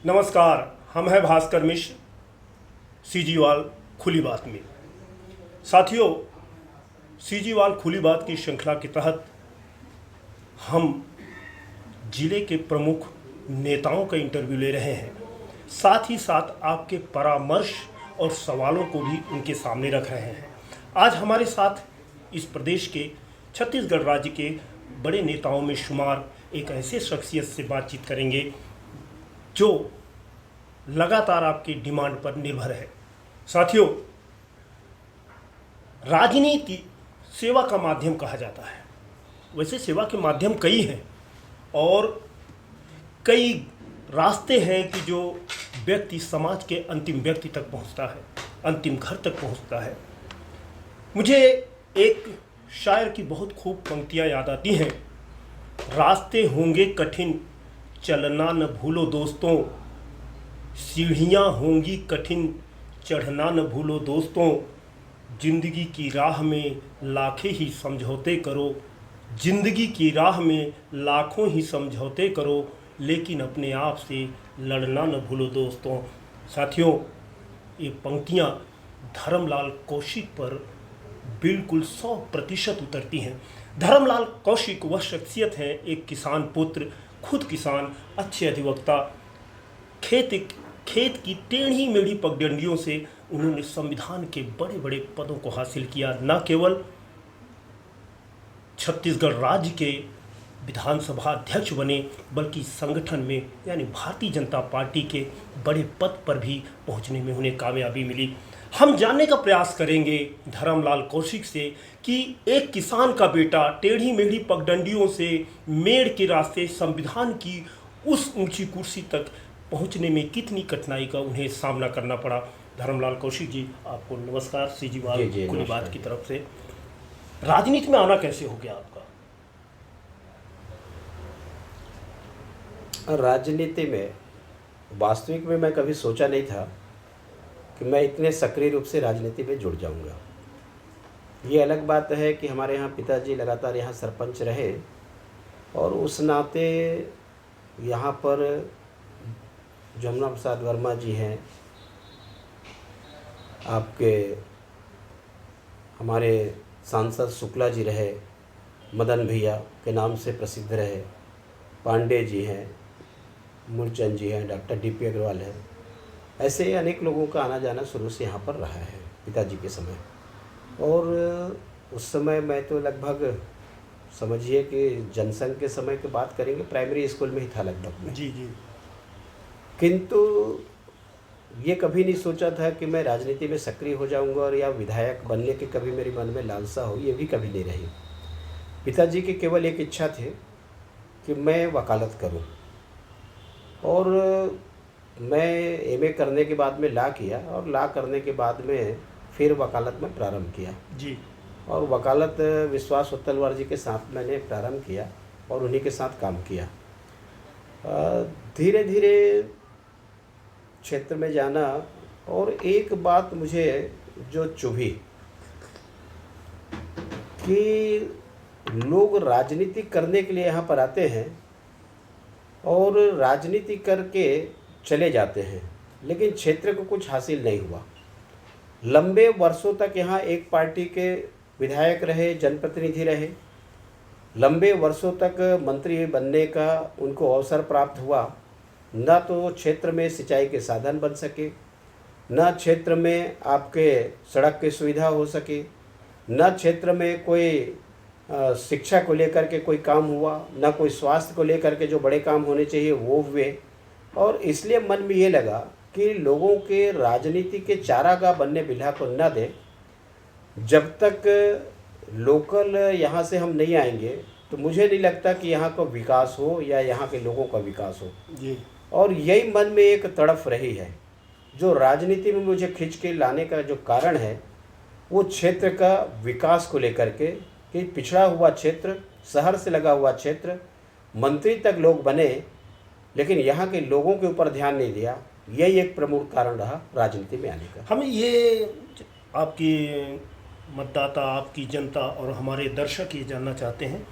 नमस्कार, हम हैं भास्कर मिश्र, सीजीवाल खुली बात में। साथियों, सीजीवाल खुली बात की श्रृंखला के तहत हम जिले के प्रमुख नेताओं का इंटरव्यू ले रहे हैं। साथ ही साथ आपके परामर्श और सवालों को भी उनके सामने रख रहे हैं। आज हमारे साथ इस प्रदेश के, छत्तीसगढ़ राज्य के बड़े नेताओं में शुमार एक ऐसे शख्सियत से बातचीत करेंगे जो लगातार आपकी डिमांड पर निर्भर है। साथियों, राजनीति सेवा का माध्यम कहा जाता है। वैसे सेवा के माध्यम कई हैं और कई रास्ते हैं कि जो व्यक्ति समाज के अंतिम व्यक्ति तक पहुंचता है, अंतिम घर तक पहुंचता है। मुझे एक शायर की बहुत खूब पंक्तियां याद आती हैं। रास्ते होंगे कठिन, चलना न भूलो दोस्तों, सीढ़ियाँ होंगी कठिन, चढ़ना न भूलो दोस्तों, जिंदगी की राह में लाखें ही समझौते करो, जिंदगी की राह में लाखों ही समझौते करो, लेकिन अपने आप से लड़ना न भूलो दोस्तों। साथियों, ये पंक्तियाँ धर्मलाल कौशिक पर बिल्कुल 100% उतरती हैं। धर्मलाल कौशिक वह शख्सियत हैं, एक किसान पुत्र, खुद किसान, अच्छे अधिवक्ता। खेत की टेढ़ी मेढ़ी पगडंडियों से उन्होंने संविधान के बड़े बड़े पदों को हासिल किया। न केवल छत्तीसगढ़ राज्य के विधानसभा अध्यक्ष बने, बल्कि संगठन में यानी भारतीय जनता पार्टी के बड़े पद पर भी पहुंचने में उन्हें कामयाबी मिली। हम जानने का प्रयास करेंगे धर्मलाल कौशिक से कि एक किसान का बेटा टेढ़ी मेढ़ी पगडंडियों से मेड़ के रास्ते संविधान की उस ऊंची कुर्सी तक पहुंचने में कितनी कठिनाई का उन्हें सामना करना पड़ा। धर्मलाल कौशिक जी, आपको नमस्कार सीजीवाल खुली बात की तरफ से। राजनीति में आना कैसे हो गया आपका? राजनीति में वास्तविक में मैं कभी सोचा नहीं था कि मैं इतने सक्रिय रूप से राजनीति में जुड़ जाऊंगा। ये अलग बात है कि हमारे यहाँ पिताजी लगातार यहाँ सरपंच रहे और उस नाते यहाँ पर जमुना प्रसाद वर्मा जी हैं, आपके हमारे सांसद शुक्ला जी रहे, मदन भैया के नाम से प्रसिद्ध रहे, पांडे जी हैं, मूलचंद जी हैं, डॉक्टर डीपी अग्रवाल हैं। ऐसे अनेक लोगों का आना जाना शुरू से यहाँ पर रहा है पिताजी के समय। और उस समय मैं तो लगभग समझिए कि जनसंघ के समय की बात करेंगे, प्राइमरी स्कूल में ही था लगभग में। जी। किंतु ये कभी नहीं सोचा था कि मैं राजनीति में सक्रिय हो जाऊंगा और या विधायक बनने के कभी मेरे मन में लालसा हो, ये भी कभी नहीं रही। पिताजी की केवल एक इच्छा थी कि मैं वकालत करूं और मैं एमए करने के बाद में लॉ किया और लॉ करने के बाद में फिर वकालत में प्रारंभ किया जी। और वकालत विश्वास उत्तलवार जी के साथ मैंने प्रारंभ किया और उन्हीं के साथ काम किया। धीरे धीरे क्षेत्र में जाना और एक बात मुझे जो चुभी कि लोग राजनीति करने के लिए यहाँ पर आते हैं और राजनीति करके चले जाते हैं, लेकिन क्षेत्र को कुछ हासिल नहीं हुआ। लंबे वर्षों तक यहाँ एक पार्टी के विधायक रहे, जनप्रतिनिधि रहे, लंबे वर्षों तक मंत्री बनने का उनको अवसर प्राप्त हुआ। न तो क्षेत्र में सिंचाई के साधन बन सके, न क्षेत्र में आपके सड़क की सुविधा हो सके, न क्षेत्र में कोई शिक्षा को लेकर के कोई काम हुआ, न कोई स्वास्थ्य को लेकर के जो बड़े काम होने चाहिए वो हुए। और इसलिए मन में ये लगा कि लोगों के राजनीति के चारागाह बनने बिल्हा को न दे। जब तक लोकल यहाँ से हम नहीं आएंगे तो मुझे नहीं लगता कि यहाँ का विकास हो या यहाँ के लोगों का विकास हो जी। और यही मन में एक तड़फ रही है जो राजनीति में मुझे खींच के लाने का जो कारण है, वो क्षेत्र का विकास को लेकर के कि पिछड़ा हुआ क्षेत्र, शहर से लगा हुआ क्षेत्र, मंत्री तक लोग बने लेकिन यहाँ के लोगों के ऊपर ध्यान नहीं दिया। यही एक प्रमुख कारण रहा राजनीति में आने का। हम ये आपकी मतदाता, आपकी जनता और हमारे दर्शक ये जानना चाहते हैं,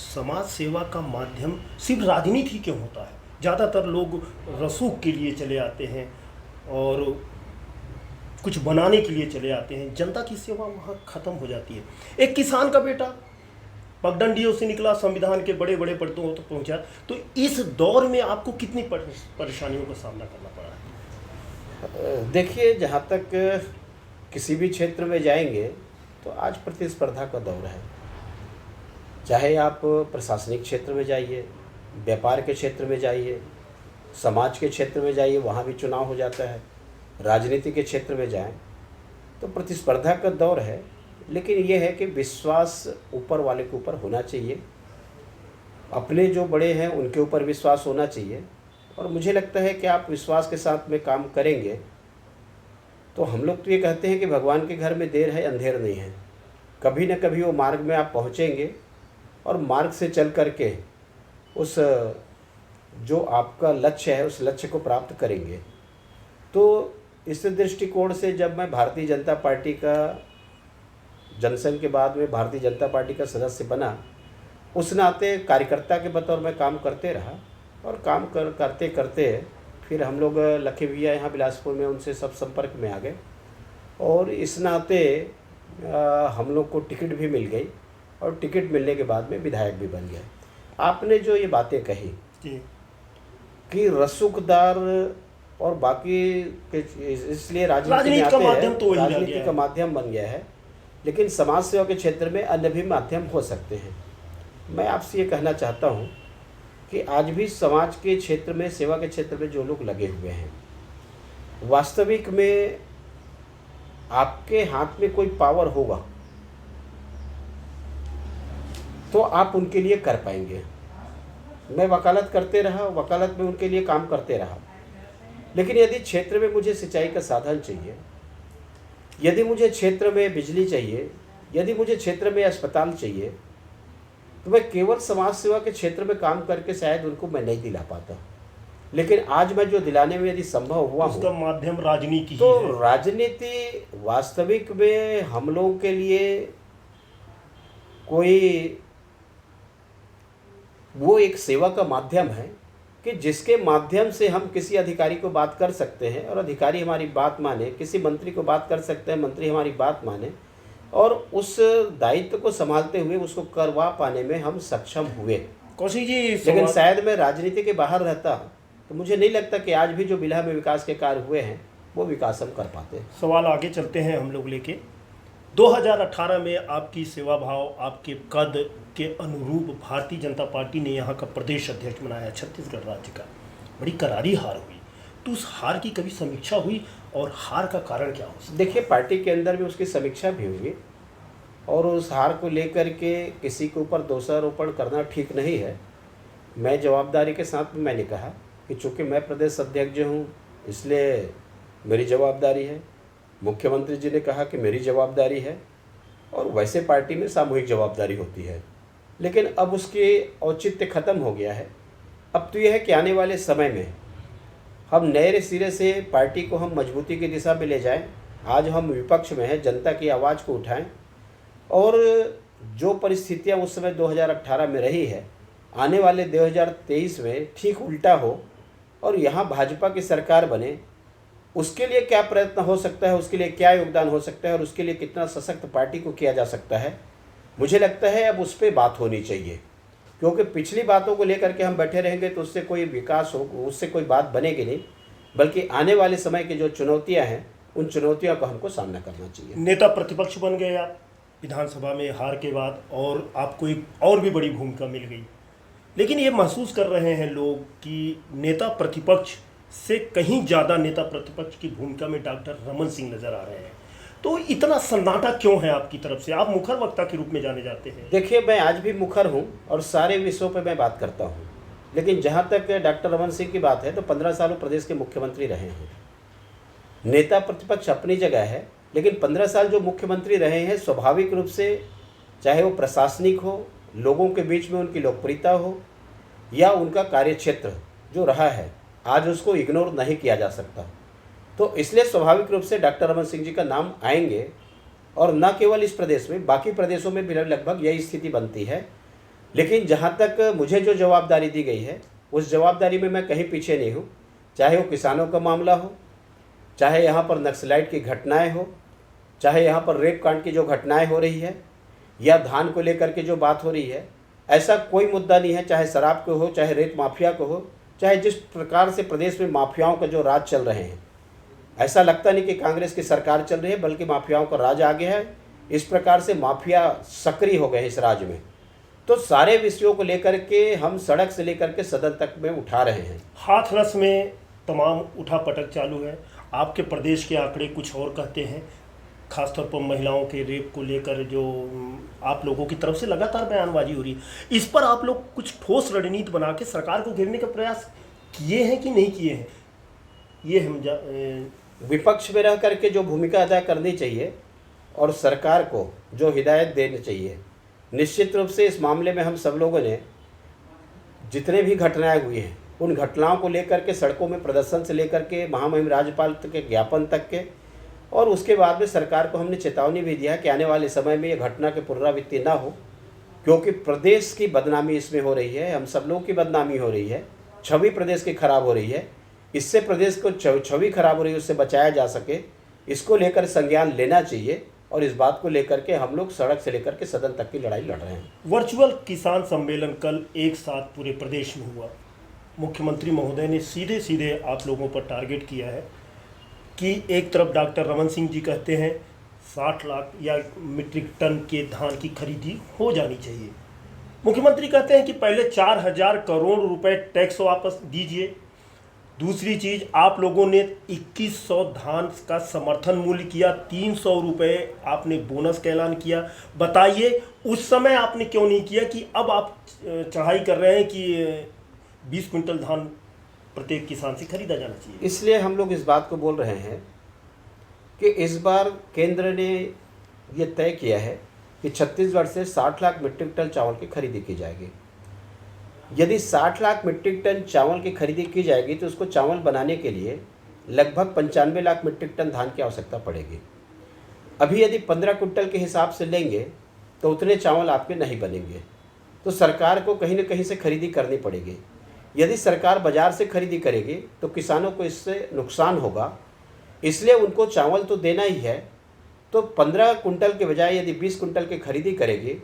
समाज सेवा का माध्यम सिर्फ राजनीति क्यों होता है? ज़्यादातर लोग रसूख के लिए चले आते हैं और कुछ बनाने के लिए चले आते हैं, जनता की सेवा वहाँ ख़त्म हो जाती है। एक किसान का बेटा पगडंडियों से निकला, संविधान के बड़े बड़े पदों तक पहुँचा, तो इस दौर में आपको कितनी परेशानियों का सामना करना पड़ा है? देखिए, जहाँ तक किसी भी क्षेत्र में जाएंगे तो आज प्रतिस्पर्धा का दौर है। चाहे आप प्रशासनिक क्षेत्र में जाइए, व्यापार के क्षेत्र में जाइए, समाज के क्षेत्र में जाइए, वहाँ भी चुनाव हो जाता है, राजनीति के क्षेत्र में जाएं तो प्रतिस्पर्धा का दौर है। लेकिन ये है कि विश्वास ऊपर वाले के ऊपर होना चाहिए, अपने जो बड़े हैं उनके ऊपर विश्वास होना चाहिए। और मुझे लगता है कि आप विश्वास के साथ में काम करेंगे तो हम लोग तो ये कहते हैं कि भगवान के घर में देर है अंधेर नहीं है, कभी न कभी वो मार्ग में आप पहुँचेंगे और मार्ग से चल करके उस जो आपका लक्ष्य है उस लक्ष्य को प्राप्त करेंगे। तो इस दृष्टिकोण से जब मैं भारतीय जनता पार्टी का जनसंघ के बाद में भारतीय जनता पार्टी का सदस्य बना, उस नाते कार्यकर्ता के बतौर मैं काम करते रहा और काम करते करते फिर हम लोग लखे भैया यहाँ बिलासपुर में उनसे सब संपर्क में आ गए और इस नाते हम लोग को टिकट भी मिल गई और टिकट मिलने के बाद में विधायक भी बन गए। आपने जो ये बातें कही कि रसूखदार और बाकी इसलिए राजनीति का माध्यम तो राजनीति का माध्यम बन गया है, लेकिन समाज सेवा के क्षेत्र में अन्य भी माध्यम हो सकते हैं। मैं आपसे ये कहना चाहता हूँ कि आज भी समाज के क्षेत्र में, सेवा के क्षेत्र में जो लोग लगे हुए हैं, वास्तविक में आपके हाथ में कोई पावर होगा तो आप उनके लिए कर पाएंगे। मैं वकालत करते रहा, वकालत में उनके लिए काम करते रहा, लेकिन यदि क्षेत्र में मुझे सिंचाई का साधन चाहिए, यदि मुझे क्षेत्र में बिजली चाहिए, यदि मुझे क्षेत्र में अस्पताल चाहिए, तो मैं केवल समाज सेवा के क्षेत्र में काम करके शायद उनको मैं नहीं दिला पाता। लेकिन आज मैं जो दिलाने में यदि संभव हुआ उसका माध्यम राजनीति तो है। राजनीति वास्तविक में हम लोगों के लिए कोई वो एक सेवा का माध्यम है कि जिसके माध्यम से हम किसी अधिकारी को बात कर सकते हैं और अधिकारी हमारी बात माने, किसी मंत्री को बात कर सकते हैं, मंत्री हमारी बात माने और उस दायित्व को संभालते हुए उसको करवा पाने में हम सक्षम हुए। कौशिक जी, लेकिन शायद मैं राजनीति के बाहर रहता तो मुझे नहीं लगता कि आज भी जो बिल्हा में विकास के कार्य हुए हैं वो विकास हम कर पाते। सवाल आगे चलते हैं हम लोग लेके। 2018 में आपकी सेवा भाव, आपके कद के अनुरूप भारतीय जनता पार्टी ने यहाँ का प्रदेश अध्यक्ष बनाया छत्तीसगढ़ राज्य का। बड़ी करारी हार हुई, तो उस हार की कभी समीक्षा हुई और हार का कारण क्या हो सकता? देखिए, पार्टी के अंदर भी उसकी समीक्षा भी हुई और उस हार को लेकर के किसी के ऊपर दोषारोपण करना ठीक नहीं है। मैं जवाबदारी के साथ में मैंने कहा कि चूँकि मैं प्रदेश अध्यक्ष हूँ इसलिए मेरी जवाबदारी है, मुख्यमंत्री जी ने कहा कि मेरी जवाबदारी है और वैसे पार्टी में सामूहिक जवाबदारी होती है। लेकिन अब उसके औचित्य ख़त्म हो गया है। अब तो यह है कि आने वाले समय में हम नए सिरे से पार्टी को हम मजबूती की दिशा में ले जाएं। आज हम विपक्ष में हैं, जनता की आवाज़ को उठाएं और जो परिस्थितियां उस समय 2018 में रही है, आने वाले 2023 में ठीक उल्टा हो और यहाँ भाजपा की सरकार बने। उसके लिए क्या प्रयत्न हो सकता है, उसके लिए क्या योगदान हो सकता है और उसके लिए कितना सशक्त पार्टी को किया जा सकता है, मुझे लगता है अब उस पर बात होनी चाहिए। क्योंकि पिछली बातों को लेकर के हम बैठे रहेंगे तो उससे कोई विकास हो, उससे कोई बात बनेगी नहीं, बल्कि आने वाले समय की जो चुनौतियां हैं उन चुनौतियों का हमको सामना करना चाहिए। नेता प्रतिपक्ष बन गए आप विधानसभा में हार के बाद और आपको एक और भी बड़ी भूमिका मिल गई, लेकिन ये महसूस कर रहे हैं लोग कि नेता प्रतिपक्ष से कहीं ज़्यादा नेता प्रतिपक्ष की भूमिका में डॉक्टर रमन सिंह नजर आ रहे हैं। तो इतना सन्नाटा क्यों है आपकी तरफ से? आप मुखर वक्ता के रूप में जाने जाते हैं। देखिए, मैं आज भी मुखर हूँ और सारे विषयों पर मैं बात करता हूँ, लेकिन जहाँ तक डॉक्टर रमन सिंह की बात है तो 15 सालों प्रदेश के मुख्यमंत्री रहे हैं। नेता प्रतिपक्ष अपनी जगह है, लेकिन 15 साल जो मुख्यमंत्री रहे हैं, स्वाभाविक रूप से चाहे वो प्रशासनिक हो, लोगों के बीच में उनकी लोकप्रियता हो या उनका कार्यक्षेत्र जो रहा है, आज उसको इग्नोर नहीं किया जा सकता। तो इसलिए स्वाभाविक रूप से डॉक्टर रमन सिंह जी का नाम आएंगे और न केवल इस प्रदेश में, बाकी प्रदेशों में भी लगभग यही स्थिति बनती है। लेकिन जहाँ तक मुझे जो जवाबदारी दी गई है उस जवाबदारी में मैं कहीं पीछे नहीं हूँ। चाहे वो किसानों का मामला हो, चाहे यहाँ पर नक्सलाइट की घटनाएं हो, चाहे यहाँ पर रेप कांड की जो घटनाएं हो रही है, या धान को लेकर के जो बात हो रही है, ऐसा कोई मुद्दा नहीं है, चाहे शराब को हो, चाहे रेत माफिया को हो, चाहे जिस प्रकार से प्रदेश में माफियाओं का जो राज चल रहे हैं। ऐसा लगता नहीं कि कांग्रेस की सरकार चल रही है, बल्कि माफियाओं का राज आगे है। इस प्रकार से माफिया सक्रिय हो गए हैं इस राज्य में। तो सारे विषयों को लेकर के हम सड़क से लेकर के सदन तक में उठा रहे हैं। हाथरस में तमाम उठापटक चालू है। आपके प्रदेश के आंकड़े कुछ और कहते हैं, खासतौर पर महिलाओं के रेप को लेकर जो आप लोगों की तरफ से लगातार बयानबाजी हो रही है, इस पर आप लोग कुछ ठोस रणनीति बना के सरकार को घेरने का प्रयास किए हैं कि नहीं किए हैं? ये हम विपक्ष में रह करके जो भूमिका अदा करनी चाहिए और सरकार को जो हिदायत देनी चाहिए, निश्चित रूप से इस मामले में हम सब लोगों ने जितने भी घटनाएं हुई हैं उन घटनाओं को लेकर के सड़कों में प्रदर्शन से लेकर के महामहिम राज्यपाल तक के ज्ञापन तक के, और उसके बाद में सरकार को हमने चेतावनी भी दिया कि आने वाले समय में ये घटना की पुनरावृत्ति ना हो, क्योंकि प्रदेश की बदनामी इसमें हो रही है, हम सब लोगों की बदनामी हो रही है, छवि प्रदेश की खराब हो रही है। इससे प्रदेश को छवि खराब हो रही है, उससे बचाया जा सके, इसको लेकर संज्ञान लेना चाहिए। और इस बात को लेकर के हम लोग सड़क से लेकर के सदन तक की लड़ाई लड़ रहे हैं। वर्चुअल किसान सम्मेलन कल एक साथ पूरे प्रदेश में हुआ। मुख्यमंत्री महोदय ने सीधे सीधे आप लोगों पर टारगेट किया है कि एक तरफ डॉक्टर रमन सिंह जी कहते हैं 60 लाख या मीट्रिक टन के धान की खरीदी हो जानी चाहिए। मुख्यमंत्री कहते हैं कि पहले 4000 करोड़ रुपए टैक्स वापस दीजिए। दूसरी चीज़, आप लोगों ने 2100 धान का समर्थन मूल्य किया, 300 रुपये आपने बोनस का ऐलान किया। बताइए उस समय आपने क्यों नहीं किया कि अब आप चढ़ाई कर रहे हैं कि 20 क्विंटल धान प्रत्येक किसान से खरीदा जाना चाहिए? इसलिए हम लोग इस बात को बोल रहे हैं कि इस बार केंद्र ने ये तय किया है कि छत्तीसगढ़ से 60 लाख मीट्रिक टन चावल की खरीदी की जाएगी। यदि 60 लाख मीट्रिक टन चावल की खरीदी की जाएगी तो उसको चावल बनाने के लिए लगभग 95 लाख मीट्रिक टन धान की आवश्यकता पड़ेगी। अभी यदि 15 कुंटल के हिसाब से लेंगे तो उतने चावल आपके नहीं बनेंगे, तो सरकार को कहीं न कहीं से खरीदी करनी पड़ेगी। यदि सरकार बाज़ार से खरीदी करेगी तो किसानों को इससे नुकसान होगा, इसलिए उनको चावल तो देना ही है। तो 15 कुंटल के बजाय यदि 20 कुंटल की खरीदी करेगी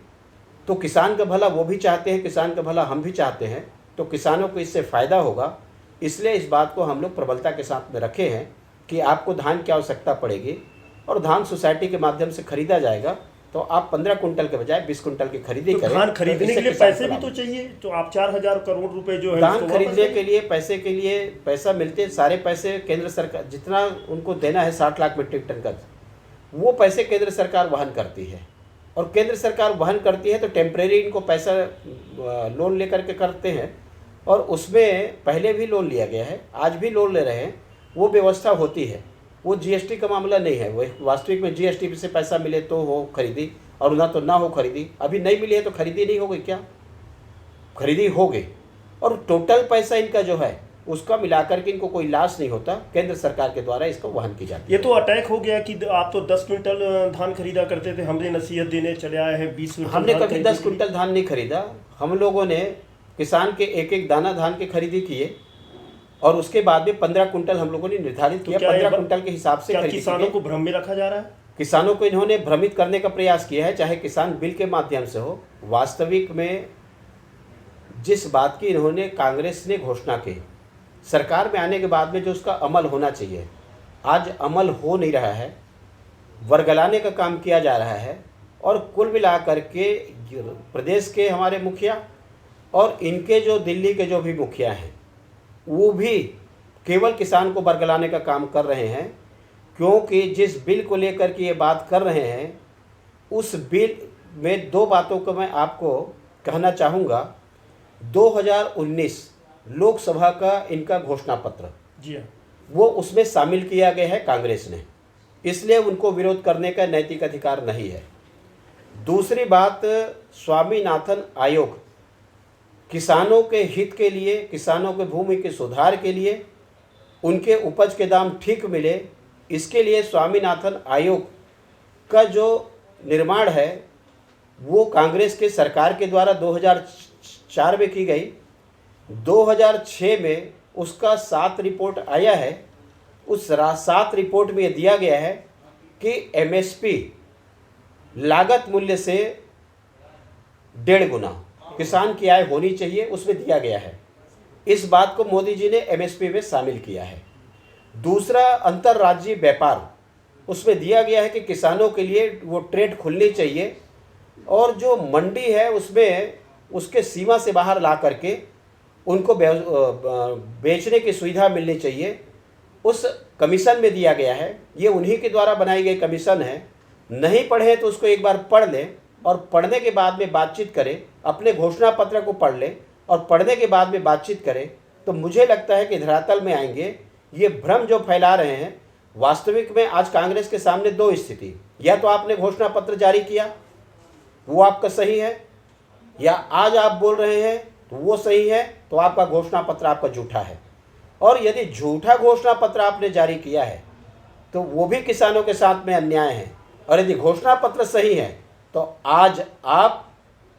तो किसान का भला वो भी चाहते हैं, किसान का भला हम भी चाहते हैं, तो किसानों को इससे फ़ायदा होगा। इसलिए इस बात को हम लोग प्रबलता के साथ में रखे हैं कि आपको धान की आवश्यकता पड़ेगी और धान सोसाइटी के माध्यम से खरीदा जाएगा, तो आप 15 कुंटल के बजाय 20 कुंटल की खरीदी करें। धान खरीदने के लिए पैसे भी तो चाहिए, तो आप 4000 करोड़ रुपए जो है धान खरीदने के लिए पैसे के लिए पैसा मिलते, सारे पैसे केंद्र सरकार जितना उनको देना है 60 लाख मीट्रिक टन का, वो पैसे केंद्र सरकार वहन करती है। और केंद्र सरकार वहन करती है तो टेम्परेरी इनको पैसा लोन लेकर के करते हैं, और उसमें पहले भी लोन लिया गया है, आज भी लोन ले रहे हैं, वो व्यवस्था होती है। वो जीएसटी का मामला नहीं है, वो वास्तविक में जीएसटी से पैसा मिले तो हो खरीदी और ना तो ना हो खरीदी। अभी नहीं मिली है तो खरीदी नहीं हो गई क्या? खरीदी हो गई। और टोटल पैसा इनका जो है उसका मिलाकर के इनको कोई लॉस नहीं होता, केंद्र सरकार के द्वारा इसको वहन की जाती है। ये तो अटैक हो गया कि आप तो 10 क्विंटल धान खरीदा करते थे, हमने नसीहत देने चले आए हैं 20 क्विंटल। हमने कभी 10 क्विंटल धान नहीं खरीदा। हम लोगों ने किसान के एक एक दाना धान की खरीदी किए और उसके बाद में 15 कुंटल हम लोगों ने निर्धारित किया। 15 कुंटल के हिसाब से खरीदी। किसानों को भ्रम में रखा जा रहा है? किसानों को इन्होंने भ्रमित करने का प्रयास किया है, चाहे किसान बिल के माध्यम से हो। वास्तविक में जिस बात की इन्होंने कांग्रेस ने घोषणा की, सरकार में आने के बाद में जो उसका अमल होना चाहिए, आज अमल हो नहीं रहा है, वर्गलाने का काम किया जा रहा है। और कुल मिलाकर के प्रदेश के हमारे मुखिया और इनके जो दिल्ली के जो भी मुखिया हैं, वो भी केवल किसान को वर्गलाने का काम कर रहे हैं, क्योंकि जिस बिल को लेकर के ये बात कर रहे हैं, उस बिल में दो बातों को मैं आपको कहना चाहूँगा। 2019 लोकसभा का इनका घोषणा पत्र, जी हाँ, वो उसमें शामिल किया गया है कांग्रेस ने, इसलिए उनको विरोध करने का नैतिक अधिकार नहीं है। दूसरी बात, स्वामीनाथन आयोग किसानों के हित के लिए, किसानों के भूमि के सुधार के लिए, उनके उपज के दाम ठीक मिले, इसके लिए स्वामीनाथन आयोग का जो निर्माण है वो कांग्रेस के सरकार के द्वारा 2004 में की गई। 2006 में उसका 7 रिपोर्ट आया है। उस 7 रिपोर्ट में यह दिया गया है कि एमएसपी लागत मूल्य से 1.5 गुना किसान की आय होनी चाहिए, उसमें दिया गया है। इस बात को मोदी जी ने एमएसपी में शामिल किया है। दूसरा, अंतर्राज्यीय व्यापार, उसमें दिया गया है कि किसानों के लिए वो ट्रेड खुलनी चाहिए और जो मंडी है उसमें उसके सीमा से बाहर ला करके उनको बेचने की सुविधा मिलनी चाहिए। उस कमीशन में दिया गया है, ये उन्हीं के द्वारा बनाई गई कमीशन है। नहीं पढ़े तो उसको एक बार पढ़ लें और पढ़ने के बाद में बातचीत करें, अपने घोषणा पत्र को पढ़ लें और पढ़ने के बाद में बातचीत करें, तो मुझे लगता है कि धरातल में आएंगे। ये भ्रम जो फैला रहे हैं, वास्तविक में आज कांग्रेस के सामने 2 स्थिति, या तो आपने घोषणा पत्र जारी किया, वो आपका सही है, या आज आप बोल रहे हैं तो वो सही है, तो आपका घोषणा पत्र आपका झूठा है। और यदि झूठा घोषणा पत्र आपने जारी किया है तो वो भी किसानों के साथ में अन्याय है। और यदि घोषणा पत्र सही है तो आज आप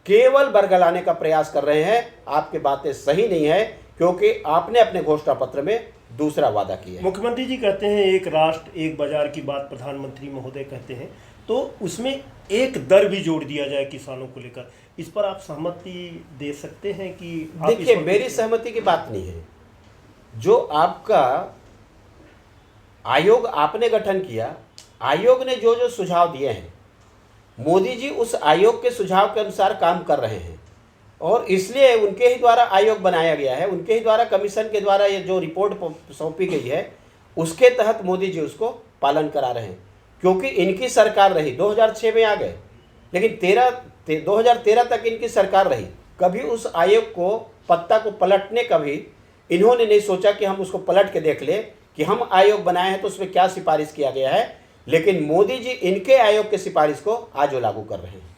केवल बरगलाने का प्रयास कर रहे हैं। आपकी बातें सही नहीं है क्योंकि आपने अपने घोषणा पत्र में दूसरा वादा किया है। मुख्यमंत्री जी कहते हैं एक राष्ट्र एक बाजार की बात प्रधानमंत्री महोदय कहते हैं, तो उसमें एक दर भी जोड़ दिया जाए किसानों को लेकर। इस पर आप सहमति दे सकते हैं कि देखिए, मेरी सहमति की बात नहीं है। जो आपका आयोग आपने गठन किया, आयोग ने जो जो सुझाव दिए हैं, मोदी जी उस आयोग के सुझाव के अनुसार काम कर रहे हैं और इसलिए उनके ही द्वारा आयोग बनाया गया है, उनके ही द्वारा कमीशन के द्वारा ये जो रिपोर्ट सौंपी गई है उसके तहत मोदी जी उसको पालन करा रहे हैं। क्योंकि इनकी सरकार रही, 2006 में आ गए, लेकिन 2013 तक इनकी सरकार रही। कभी उस आयोग को पत्ता को पलटने का भी इन्होंने नहीं सोचा कि हम उसको पलट के देख ले कि हम आयोग बनाए हैं तो उसमें क्या सिफारिश किया गया है। लेकिन मोदी जी इनके आयोग के सिफारिश को आज वो लागू कर रहे हैं।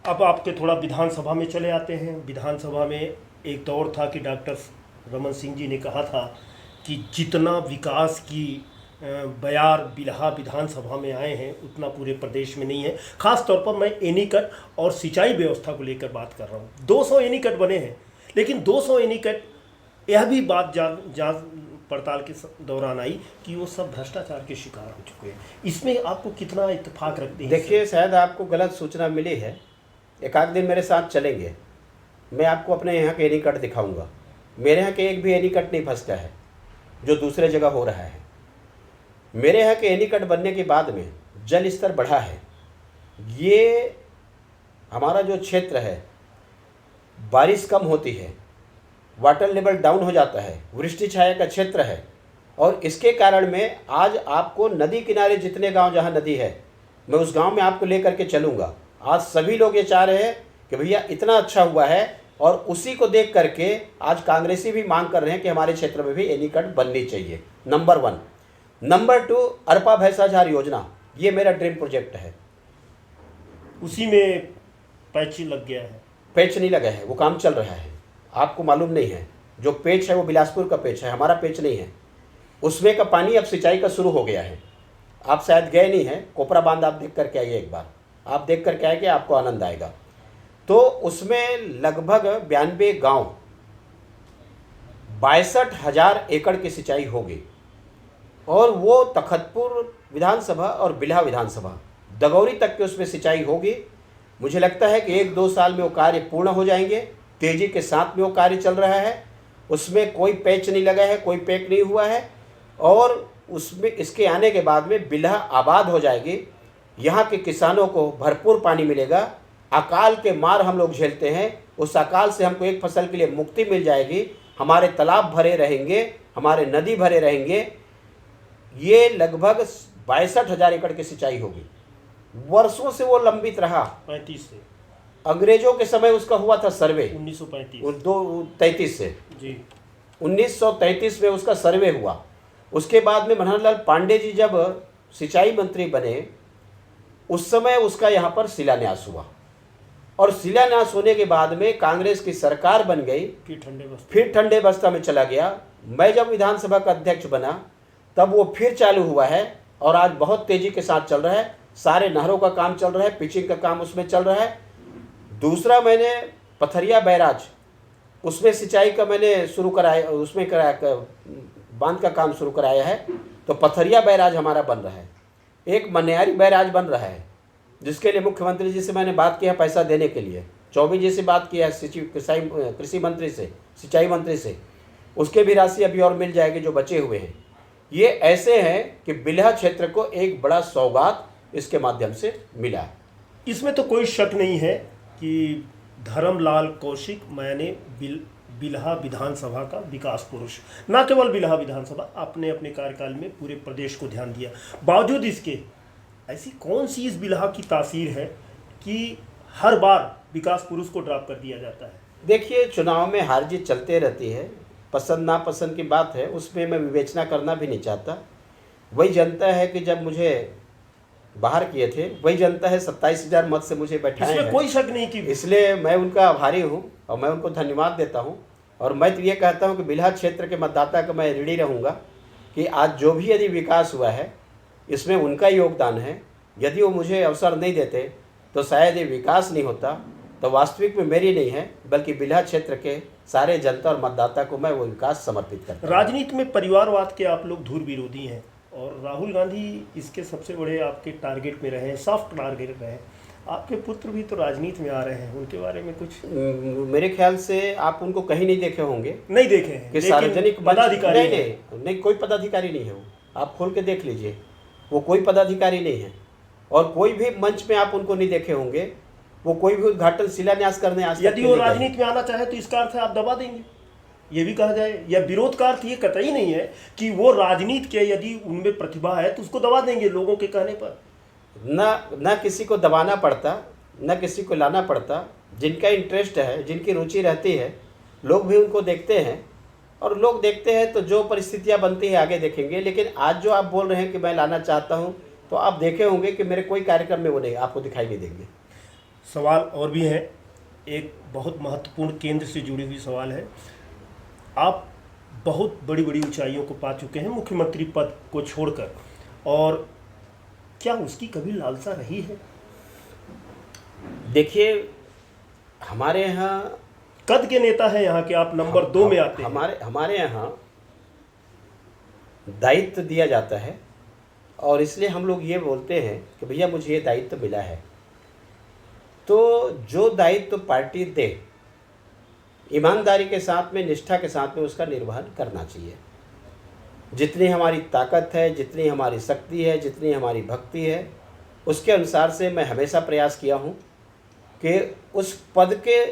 अब आपके थोड़ा विधानसभा में चले आते हैं। विधानसभा में एक दौर था कि डॉक्टर रमन सिंह जी ने कहा था कि जितना विकास की बयार बिल्हा विधानसभा में आए हैं उतना पूरे प्रदेश में नहीं है। खास तौर पर मैं एनीकट और सिंचाई व्यवस्था को लेकर बात कर रहा हूँ। 200 एनीकट बने हैं, लेकिन 200 एनीकट, यह भी बात जांच पड़ताल के दौरान आई कि वो सब भ्रष्टाचार के शिकार हो चुके हैं। इसमें आपको कितना इत्तेफाक रखते हैं? देखिए, शायद आपको गलत सूचना मिली है। एक आध दिन मेरे साथ चलेंगे, मैं आपको अपने यहाँ के एनीकट दिखाऊंगा। मेरे यहाँ के एक भी एनीकट नहीं फंसता है जो दूसरे जगह हो रहा है। मेरे यहाँ के एनीकट बनने के बाद में जल स्तर बढ़ा है। ये हमारा जो क्षेत्र है, बारिश कम होती है, वाटर लेवल डाउन हो जाता है, वृष्टि छाया का क्षेत्र है और इसके कारण में आज आपको नदी किनारे जितने गांव जहां नदी है, मैं उस गांव में आपको लेकर के चलूँगा। आज सभी लोग ये चाह रहे हैं कि भैया इतना अच्छा हुआ है और उसी को देख करके आज कांग्रेसी भी मांग कर रहे हैं कि हमारे क्षेत्र में भी एनीकट बननी चाहिए। नंबर 1। नंबर 2, अरपा भैंसाझार योजना, ये मेरा ड्रीम प्रोजेक्ट है। उसी में पैच लग गया है? पेच नहीं लगा है, वो काम चल रहा है। आपको मालूम नहीं है, जो पेच है वो बिलासपुर का पेच है, हमारा पेच नहीं है। उसमें का पानी अब सिंचाई का शुरू हो गया है। आप शायद गए नहीं हैं, कोपरा बांध आप देख करके आइए एक बार। आप देख करके आएंगे, आपको आनंद आएगा। तो उसमें लगभग 92 गांव 62,000 एकड़ की सिंचाई होगी और वो तखतपुर विधानसभा और बिल्हा विधानसभा दगौरी तक के उसमें सिंचाई होगी। मुझे लगता है कि 1-2 साल में वो कार्य पूर्ण हो जाएंगे। तेज़ी के साथ में वो कार्य चल रहा है। उसमें कोई पैच नहीं लगा है, कोई पैक नहीं हुआ है और उसमें इसके आने के बाद में बिल्हा आबाद हो जाएगी। यहाँ के किसानों को भरपूर पानी मिलेगा। अकाल के मार हम लोग झेलते हैं, उस अकाल से हमको एक फसल के लिए मुक्ति मिल जाएगी। हमारे तालाब भरे रहेंगे, हमारे नदी भरे रहेंगे। ये लगभग 62,000 एकड़ की सिंचाई होगी। वर्षों से वो लंबित रहा। 35 से अंग्रेजों के समय उसका हुआ था सर्वे, 1935 से जी। 1933 में उसका सर्वे हुआ। उसके बाद में मनोहरलाल पांडे जी जब सिंचाई मंत्री बने, उस समय उसका यहाँ पर शिलान्यास हुआ और शिलान्यास होने के बाद में कांग्रेस की सरकार बन गई। फिर ठंडे बस्ता में चला गया। मैं जब विधानसभा का अध्यक्ष बना तब वो फिर चालू हुआ है और आज बहुत तेज़ी के साथ चल रहा है। सारे नहरों का काम चल रहा है, पिचिंग का काम उसमें चल रहा है। दूसरा, मैंने पथरिया बैराज उसमें सिंचाई का मैंने शुरू कराया, उसमें कराया बांध का काम शुरू कराया है। तो पथरिया बैराज हमारा बन रहा है, एक मनियारी बैराज बन रहा है, जिसके लिए मुख्यमंत्री जी से मैंने बात किया पैसा देने के लिए। चौबे जी से बात किया, कृषि मंत्री से, सिंचाई मंत्री से, उसके भी राशि अभी और मिल जाएगी जो बचे हुए हैं। ये ऐसे हैं कि बिल्हा क्षेत्र को एक बड़ा सौगात इसके माध्यम से मिला है। इसमें तो कोई शक नहीं है कि धर्मलाल कौशिक मैंने बिल्हा विधानसभा का विकास पुरुष, ना केवल बिल्हा विधानसभा, आपने अपने कार्यकाल में पूरे प्रदेश को ध्यान दिया। बावजूद इसके ऐसी कौन सी इस बिल्हा की तासीर है कि हर बार विकास पुरुष को ड्रॉप कर दिया जाता है? देखिए, चुनाव में हार जीत चलते रहती है, पसंद नापसंद की बात है, उसमें मैं विवेचना करना भी नहीं चाहता। वही जनता है कि जब मुझे बाहर किए थे, वही जनता है 27,000 मत से मुझे बैठाए इसमें हैं। कोई शक नहीं कि इसलिए मैं उनका आभारी हूँ और मैं उनको धन्यवाद देता हूँ। और मैं तो ये कहता हूँ कि बिल्हा क्षेत्र के मतदाता का मैं ऋणी रहूँगा कि आज जो भी यदि विकास हुआ है इसमें उनका योगदान है। यदि वो मुझे अवसर नहीं देते तो शायद ये विकास नहीं होता। तो वास्तविक में मेरी नहीं है, बल्कि बिल्हा क्षेत्र के सारे जनता और मतदाता को मैं वो विकास समर्पित करता हूँ। राजनीति में परिवारवाद के आप लोग धुर विरोधी हैं और राहुल गांधी इसके सबसे बड़े आपके टारगेट में रहे हैं, सॉफ्ट टारगेट रहे हैं। आपके पुत्र भी तो राजनीति में आ रहे हैं, उनके बारे में कुछ? मेरे ख्याल से आप उनको कहीं नहीं देखे होंगे। नहीं देखे हैं कि सार्वजनिक पदाधिकारी नहीं, कोई पदाधिकारी नहीं है वो। आप खोल के देख लीजिए, वो कोई पदाधिकारी नहीं है। और कोई भी मंच में आप उनको नहीं देखे होंगे, वो कोई भी उद्घाटन शिलान्यास करने आज तक यदि वो नहीं गए। राजनीति में आना चाहे तो इसका अर्थ है आप दबा देंगे, ये भी कहा जाए, या विरोध का अर्थ ये कतई नहीं है कि वो राजनीति के यदि उनमें प्रतिभा है तो उसको दबा देंगे लोगों के कहने पर। ना किसी को दबाना पड़ता, ना किसी को लाना पड़ता। जिनका इंटरेस्ट है, जिनकी रुचि रहती है, लोग भी उनको देखते हैं। और लोग देखते हैं तो जो परिस्थितियां बनती है आगे देखेंगे। लेकिन आज जो आप बोल रहे हैं कि मैं लाना चाहता हूं, तो आप देखे होंगे कि मेरे कोई कार्यक्रम में वो नहीं आपको दिखाई नहीं देंगे। सवाल और भी हैं, एक बहुत महत्वपूर्ण केंद्र से जुड़ी हुई सवाल है। आप बहुत बड़ी बड़ी ऊंचाइयों को पा चुके हैं मुख्यमंत्री पद को छोड़कर, और क्या उसकी कभी लालसा रही है? देखिए, हमारे यहाँ कद के नेता हैं यहाँ के, आप नंबर 2 में आते हैं। हमारे यहाँ दायित्व दिया जाता है और इसलिए हम लोग ये बोलते हैं कि भैया मुझे ये दायित्व मिला है, तो जो दायित्व पार्टी दे, ईमानदारी के साथ में, निष्ठा के साथ में उसका निर्वहन करना चाहिए। जितनी हमारी ताकत है, जितनी हमारी शक्ति है, जितनी हमारी भक्ति है, उसके अनुसार से मैं हमेशा प्रयास किया हूँ कि उस पद के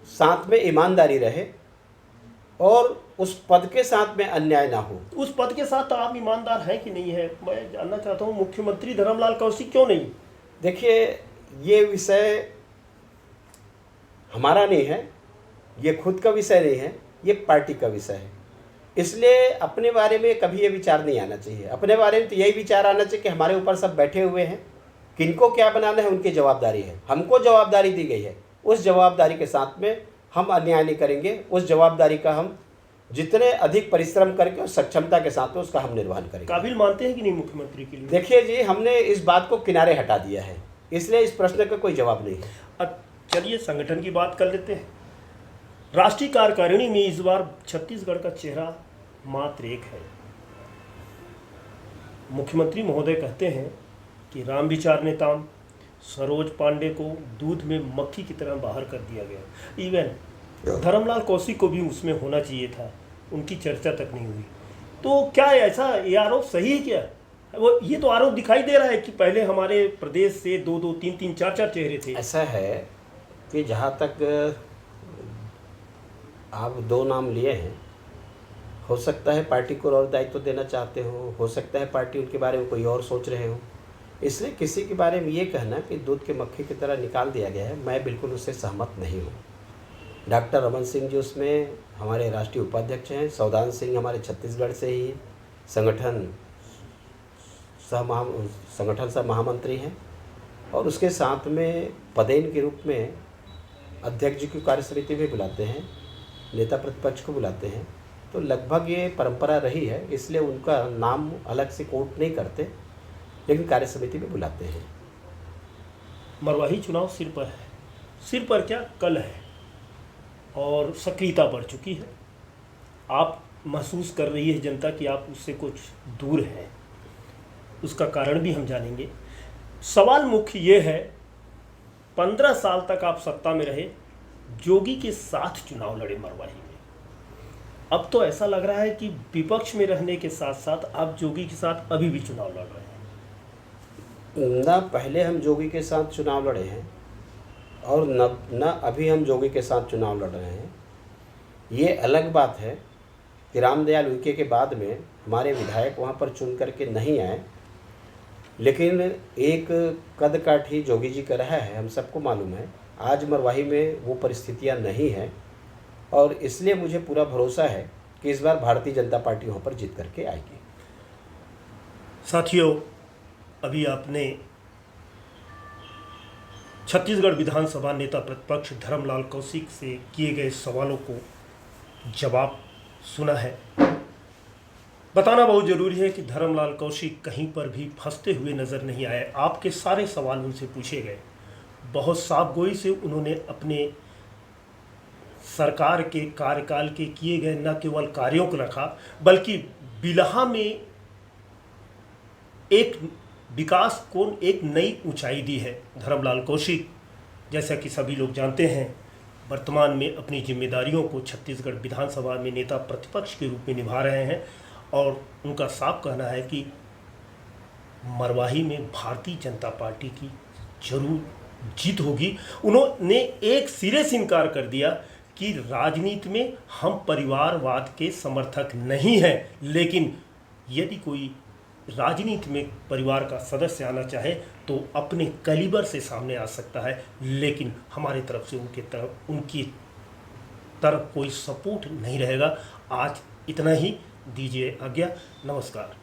साथ में ईमानदारी रहे और उस पद के साथ में अन्याय ना हो। उस पद के साथ आप ईमानदार हैं कि नहीं है, मैं जानना चाहता हूँ। मुख्यमंत्री धर्मलाल कौशिक क्यों नहीं? देखिए, ये विषय हमारा नहीं है, ये खुद का विषय नहीं है, ये पार्टी का विषय है। इसलिए अपने बारे में कभी ये विचार नहीं आना चाहिए। अपने बारे में तो यही विचार आना चाहिए कि हमारे ऊपर सब बैठे हुए हैं, किनको क्या बनाना है उनकी जवाबदारी है। हमको जवाबदारी दी गई है, उस जवाबदारी के साथ में हम अन्याय नहीं करेंगे। उस जवाबदारी का हम जितने अधिक परिश्रम करके और सक्षमता के साथ में उसका हम निर्वहन करेंगे। काबिल मानते हैं कि नहीं मुख्यमंत्री के लिए? देखिए जी, हमने इस बात को किनारे हटा दिया है, इसलिए इस प्रश्न का कोई जवाब नहीं है। अब चलिए संगठन की बात कर लेते हैं। राष्ट्रीय कार्यकारिणी में इस बार छत्तीसगढ़ का चेहरा मात्र एक है। मुख्यमंत्री महोदय कहते हैं कि राम विचार नेताम सरोज पांडे को दूध में मक्खी की तरह बाहर कर दिया गया। इवन धर्मलाल कौशिक को भी उसमें होना चाहिए था, उनकी चर्चा तक नहीं हुई। तो क्या ऐसा ये आरोप सही है क्या? वो ये तो आरोप दिखाई दे रहा है कि पहले हमारे प्रदेश से 2-2, 3-3, 4-4 चेहरे थे। ऐसा है कि जहाँ तक आप 2 नाम लिए हैं, हो सकता है पार्टी को और दायित्व देना चाहते हो सकता है पार्टी उनके बारे में कोई और सोच रहे हो। इसलिए किसी के बारे में ये कहना कि दूध के मक्खी की तरह निकाल दिया गया है, मैं बिल्कुल उससे सहमत नहीं हूँ। डॉक्टर रमन सिंह जी उसमें हमारे राष्ट्रीय उपाध्यक्ष हैं, सौदान सिंह हमारे छत्तीसगढ़ से ही संगठन सह महामंत्री हैं, और उसके साथ में पदेन के रूप में अध्यक्ष जी की कार्यसमिति भी बुलाते हैं, नेता प्रतिपक्ष को बुलाते हैं। तो लगभग ये परंपरा रही है, इसलिए उनका नाम अलग से कोट नहीं करते, लेकिन कार्यसमिति में बुलाते हैं। मरवाही चुनाव सिर पर है, सिर पर क्या कल है। और सक्रियता बढ़ चुकी है। आप महसूस कर रही है जनता कि आप उससे कुछ दूर हैं, उसका कारण भी हम जानेंगे। सवाल मुख्य ये है, 15 साल तक आप सत्ता में रहे, जोगी के साथ चुनाव लड़े मरवाही में। अब तो ऐसा लग रहा है कि विपक्ष में रहने के साथ साथ आप जोगी के साथ अभी भी चुनाव लड़ रहे हैं। ना पहले हम जोगी के साथ चुनाव लड़े हैं और न अभी हम जोगी के साथ चुनाव लड़ रहे हैं। ये अलग बात है कि रामदयाल उइके के बाद में हमारे विधायक वहाँ पर चुन करके नहीं आए, लेकिन एक कद काठी जोगी जी का रहा है, हम सबको मालूम है। आज मरवाही में वो परिस्थितियाँ नहीं हैं और इसलिए मुझे पूरा भरोसा है कि इस बार भारतीय जनता पार्टी वहाँ पर जीत करके आएगी। साथियों, अभी आपने छत्तीसगढ़ विधानसभा नेता प्रतिपक्ष धर्मलाल कौशिक से किए गए सवालों को जवाब सुना है। बताना बहुत ज़रूरी है कि धर्मलाल कौशिक कहीं पर भी फंसते हुए नज़र नहीं आए। आपके सारे सवाल उनसे पूछे गए, बहुत साफगोई से उन्होंने अपने सरकार के कार्यकाल के किए गए न केवल कार्यों को रखा, बल्कि बिलहा में एक विकास को एक नई ऊंचाई दी है। धर्मलाल कौशिक, जैसा कि सभी लोग जानते हैं, वर्तमान में अपनी जिम्मेदारियों को छत्तीसगढ़ विधानसभा में नेता प्रतिपक्ष के रूप में निभा रहे हैं और उनका साफ कहना है कि मरवाही में भारतीय जनता पार्टी की जरूर जीत होगी। उन्होंने एक सिरे से इनकार कर दिया कि राजनीति में हम परिवारवाद के समर्थक नहीं हैं, लेकिन यदि कोई राजनीति में परिवार का सदस्य आना चाहे तो अपने कैलिबर से सामने आ सकता है, लेकिन हमारे तरफ से उनकी तरफ कोई सपोर्ट नहीं रहेगा। आज इतना ही, दीजिए आज्ञा, नमस्कार।